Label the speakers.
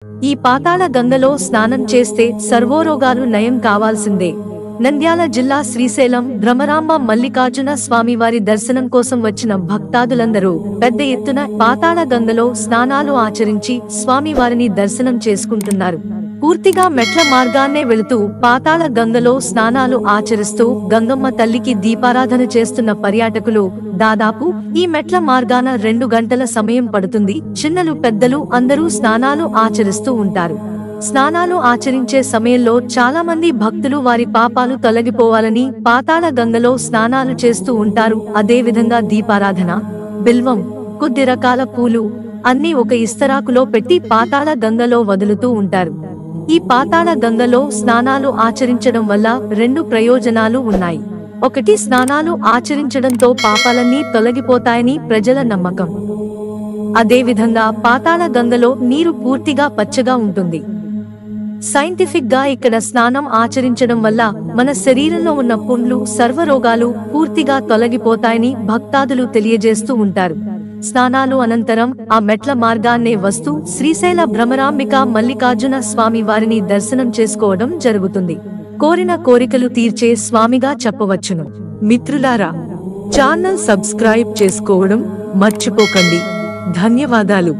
Speaker 1: ఈ పాతాళ గంగలో స్నానం చేస్తే సర్వోరోగాలు నయం కావాల్సిందే. నంద్యాల జిల్లా శ్రీశైలం భ్రమరాంబ మల్లికార్జున స్వామివారి దర్శనం కోసం వచ్చిన భక్తాదులందరూ పెద్ద ఎత్తున పాతాళ గంగలో స్నానాలు ఆచరించి స్వామివారిని దర్శనం చేసుకుంటున్నారు. పూర్తిగా మెట్ల మార్గాన్నే వెళుతూ పాతాళ గంగలో స్నానాలు ఆచరిస్తూ గంగమ్మ తల్లికి దీపారాధన చేస్తున్న పర్యాటకులు దాదాపు ఈ మెట్ల మార్గాన 2 గంటల సమయం పడుతుంది. చిన్నలు పెద్దలు అందరూ స్నానాలు ఆచరిస్తూ ఉంటారు. స్నానాలు ఆచరించే సమయంలో చాలా మంది భక్తులు వారి పాపాలు తొలగిపోవాలని పాతాళ గంగలో స్నానాలు చేస్తూ ఉంటారు. అదే విధంగా దీపారాధన, బిల్వం, కొద్ది రకాల పూలు అన్నీ ఒక ఇస్తరాకులో పెట్టి పాతాళ గంగలో వదులుతూ ఉంటారు. ఈ పాతాళ గంగలో స్నానాలు ఆచరించడం వల్ల 2 ప్రయోజనాలు ఉన్నాయి. ఒకటి, స్నానాలు ఆచరించడంతో పాపాలన్నీ తొలగిపోతాయని ప్రజల నమ్మకం. అదే విధంగా పాతాళ గంగలో నీరు పూర్తిగా పచ్చగా ఉంటుంది. సైంటిఫిక్ గా ఇక్కడ స్నానం ఆచరించడం వల్ల మన శరీరంలో ఉన్న పుండ్లు, సర్వరోగాలు పూర్తిగా తొలగిపోతాయని భక్తాదులు తెలియజేస్తూ ఉంటారు. స్నానాలు అనంతరం ఆ మెట్ల మార్గాన్నే వస్తూ శ్రీశైల భ్రమరాంబిక మల్లికార్జున స్వామి వారిని దర్శనం చేసుకోవడం జరుగుతుంది. కోరిన కోరికలు తీర్చే స్వామిగా చెప్పవచ్చును. మిత్రులారా, ఛానల్ సబ్స్క్రైబ్ చేసుకోవడం మర్చిపోకండి. ధన్యవాదాలు.